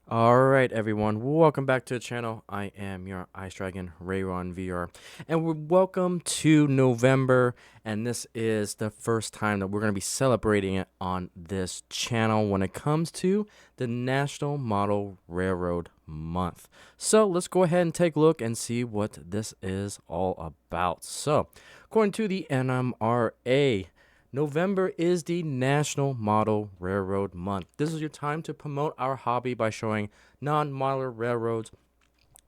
All right, everyone, welcome back to the channel. I am your Ice Dragon Rayron VR, and we're welcome to November. And this is the first time that we're going to be celebrating it on this channel when it comes to the National Model Railroad Month. So let's go ahead and take a look and see what this is all about. So, according to the NMRA, November is the National Model Railroad Month. This is your time to promote our hobby by showing non-model railroads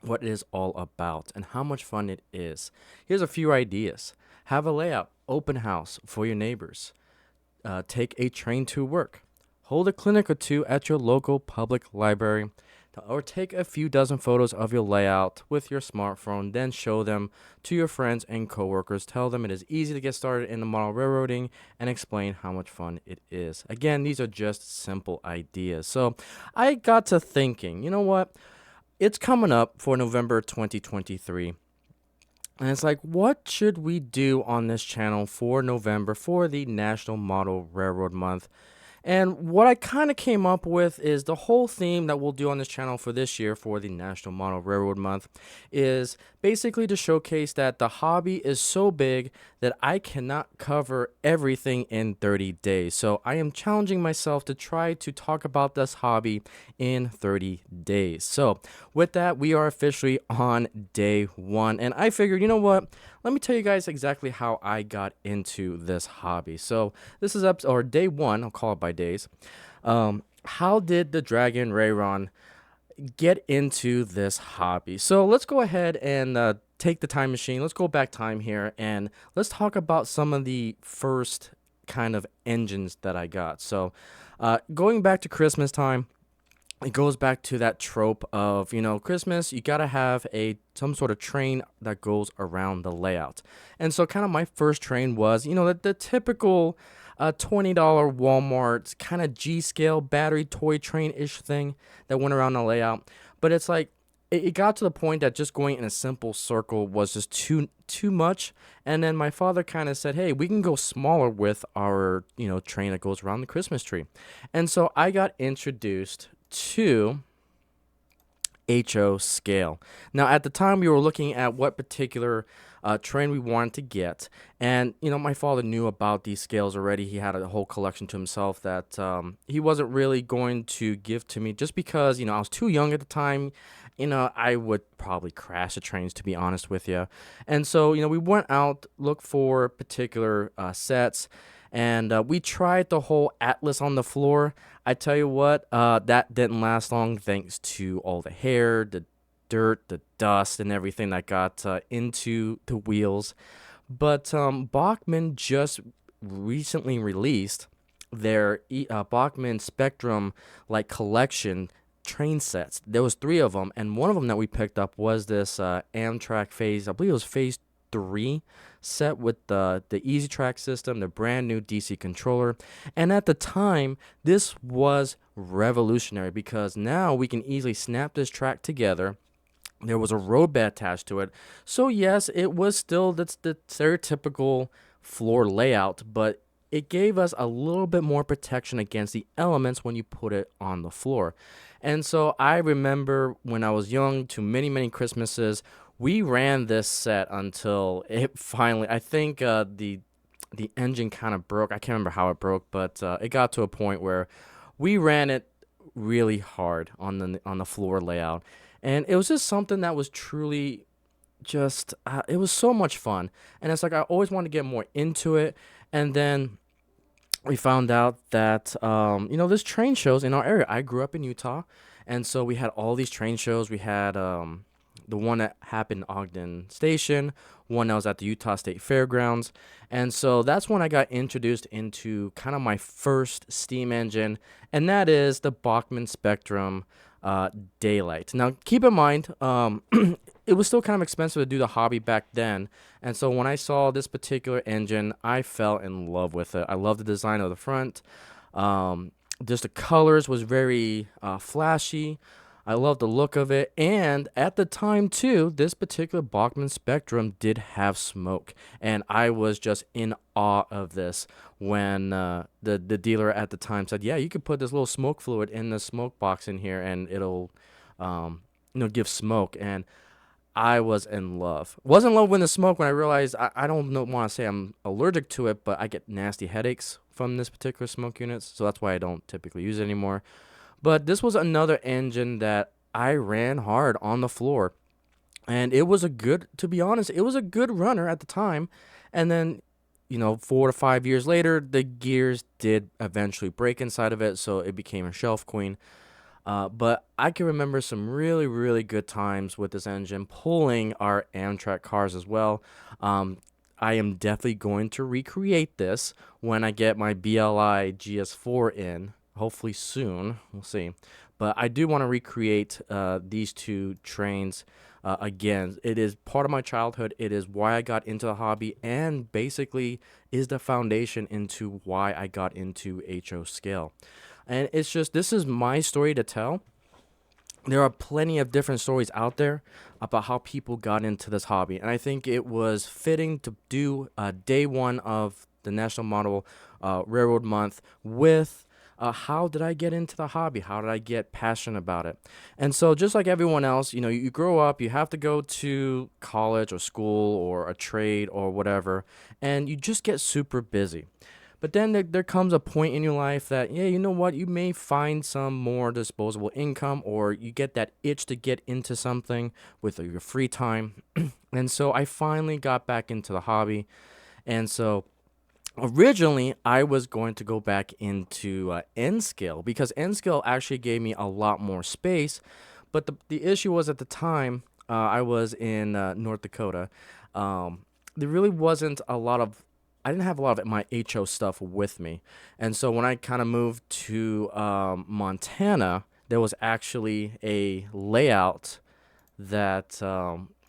what it is all about and how much fun it is. Here's a few ideas. Have a layout, open house for your neighbors. Take a train to work. Hold a clinic or two at your local public library. Or take a few dozen photos of your layout with your smartphone, then show them to your friends and coworkers. Tell them it is easy to get started in the model railroading and explain how much fun it is. Again, these are just simple ideas. So I got to thinking, you know what? It's coming up for November 2023. And it's like, what should we do on this channel for November for the National Model Railroad Month? And what I kind of came up with is the whole theme that we'll do on this channel for this year for the National Model Railroad Month is basically to showcase that the hobby is so big that I cannot cover everything in 30 days. So I am challenging myself to try to talk about this hobby in 30 days. So with that, we are officially on day one. And I figured, you know what? Let me tell you guys exactly how I got into this hobby. So this is up or day one. I'll call it by days. How did the Dragon Rayron get into this hobby? So let's go ahead and take the time machine. Let's go back time here and let's talk about some of the first kind of engines that I got. So going back to Christmas time, it goes back to that trope of, Christmas, you got to have some sort of train that goes around the layout. And so kind of my first train was, the typical $20 Walmart kind of G-scale battery toy train-ish thing that went around the layout. But it's like it got to the point that just going in a simple circle was just too much. And then my father kind of said, hey, we can go smaller with our, train that goes around the Christmas tree. And so I got introduced to HO scale. Now, at the time, we were looking at what particular train we wanted to get, and my father knew about these scales already. He had a whole collection to himself that he wasn't really going to give to me just because I was too young at the time. I would probably crash the trains, to be honest with you. And so we went out, looked for particular sets. And we tried the whole atlas on the floor. I tell you what, that didn't last long thanks to all the hair, the dirt, the dust, and everything that got into the wheels. But Bachmann just recently released their Bachmann Spectrum collection train sets. There was three of them, and one of them that we picked up was this Amtrak Phase. I believe it was Phase 3 set with the Easy Track system, the brand new DC controller. And at the time, this was revolutionary because now we can easily snap this track together. There was a road bed attached to it. So yes, it was still the stereotypical floor layout, but it gave us a little bit more protection against the elements when you put it on the floor. And so I remember when I was young, to many, many Christmases, we ran this set until it finally, I think the engine kind of broke. I can't remember how it broke, but it got to a point where we ran it really hard on the floor layout. And it was just something that was truly just it was so much fun. And it's like I always wanted to get more into it. And then we found out that there's train shows in our area. I grew up in Utah, and so we had all these train shows. We had the one that happened in Ogden Station, one that was at the Utah State Fairgrounds, and so that's when I got introduced into kind of my first steam engine, and that is the Bachmann Spectrum Daylight. Now, keep in mind, it was still kind of expensive to do the hobby back then, and so when I saw this particular engine, I fell in love with it. I love the design of the front. Just the colors was very flashy. I love the look of it. And at the time, too, this particular Bachmann Spectrum did have smoke. And I was just in awe of this when the dealer at the time said, yeah, you could put this little smoke fluid in the smoke box in here and it'll, um, give smoke. And I was in love. Wasn't in love with the smoke when I realized I don't want to say I'm allergic to it, but I get nasty headaches from this particular smoke unit. So that's why I don't typically use it anymore. But this was another engine that I ran hard on the floor. And it was a good, to be honest, it was a good runner at the time. And then, 4 to 5 years later, the gears did eventually break inside of it. So it became a shelf queen. But I can remember some really, really good times with this engine pulling our Amtrak cars as well. Um, I am definitely going to recreate this when I get my BLI GS4 in, hopefully soon. We'll see. But I do want to recreate these two trains again. It is part of my childhood. It is why I got into the hobby and basically is the foundation into why I got into HO scale. And it's just, this is my story to tell. There are plenty of different stories out there about how people got into this hobby. And I think it was fitting to do day one of the National Model Railroad Month with how did I get into the hobby? How did I get passionate about it? And so, just like everyone else, you grow up, you have to go to college or school or a trade or whatever, and you just get super busy. But then there comes a point in your life that, yeah, you know what, you may find some more disposable income or you get that itch to get into something with your free time. And so I finally got back into the hobby. And so originally I was going to go back into N scale because N scale actually gave me a lot more space. But the issue was at the time I was in North Dakota. There really wasn't a lot of I didn't have a lot of my HO stuff with me. And so when I kind of moved to Montana, there was actually a layout that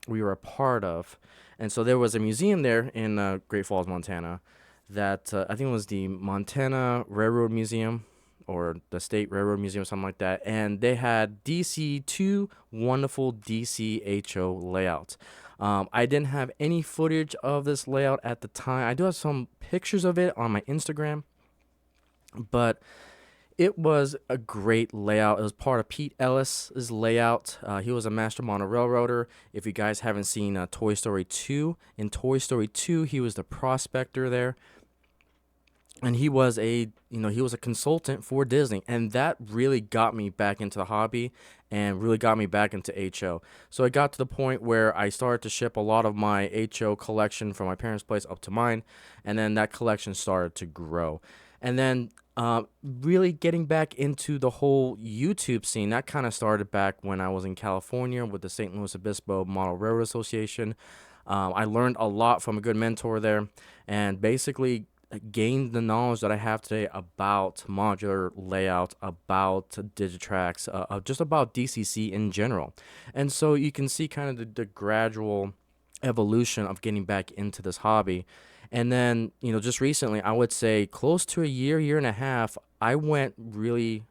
we were a part of. And so there was a museum there in Great Falls, Montana, that I think it was the Montana Railroad Museum or the State Railroad Museum, something like that. And they had two wonderful DC HO layouts. I didn't have any footage of this layout at the time. I do have some pictures of it on my Instagram, but it was a great layout. It was part of Pete Ellis's layout. He was a master mono railroader. If you guys haven't seen Toy Story 2, in Toy Story 2, he was the prospector there. And he was a consultant for Disney, and that really got me back into the hobby and really got me back into HO. So it got to the point where I started to ship a lot of my HO collection from my parents' place up to mine, and then that collection started to grow. And then really getting back into the whole YouTube scene, that kind of started back when I was in California with the St. Louis Obispo Model Railroad Association. I learned a lot from a good mentor there, and basically gained the knowledge that I have today about modular layout, about Digitrax, just about DCC in general. And so you can see kind of the gradual evolution of getting back into this hobby. And then, just recently, I would say close to a year and a half, I went really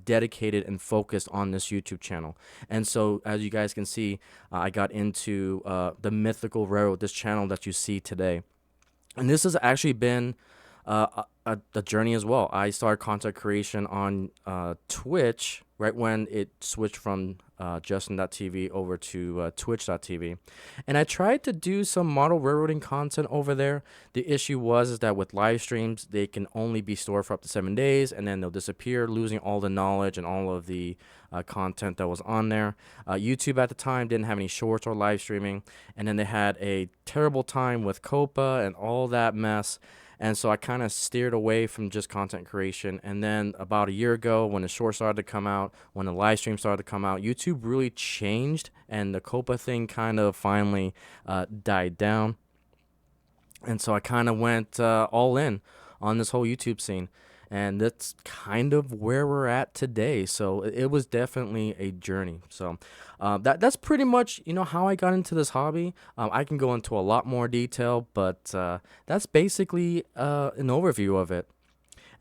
dedicated and focused on this YouTube channel. And so, as you guys can see, I got into the Mythical Railroad, this channel that you see today. And this has actually been a journey as well. I started content creation on Twitch right when it switched from Justin.tv over to Twitch.tv. And I tried to do some model railroading content over there. The issue is that with live streams, they can only be stored for up to 7 days, and then they'll disappear, losing all the knowledge and all of the content that was on there. YouTube at the time didn't have any shorts or live streaming, and then they had a terrible time with COPA and all that mess. And so I kind of steered away from just content creation. And then about a year ago, when the short started to come out, when the live stream started to come out, YouTube really changed, and the COPA thing kind of finally died down. And so I kind of went all in on this whole YouTube scene. And that's kind of where we're at today. So it was definitely a journey. So that's pretty much, how I got into this hobby. I can go into a lot more detail, but that's basically an overview of it.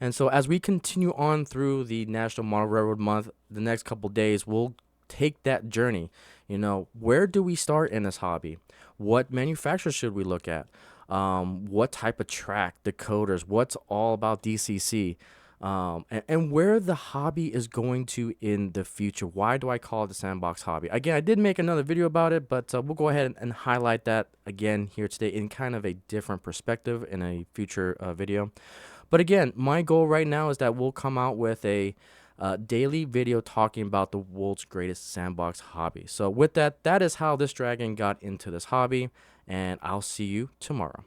And so as we continue on through the National Model Railroad Month, the next couple days, we'll take that journey. Where do we start in this hobby? What manufacturer should we look at? What type of track, decoders, what's all about DCC? And where the hobby is going to in the future. Why do I call it the sandbox hobby? Again, I did make another video about it, but we'll go ahead and highlight that again here today in kind of a different perspective in a future video. But again, my goal right now is that we'll come out with a daily video talking about the world's greatest sandbox hobby. So with that, that is how this dragon got into this hobby, and I'll see you tomorrow.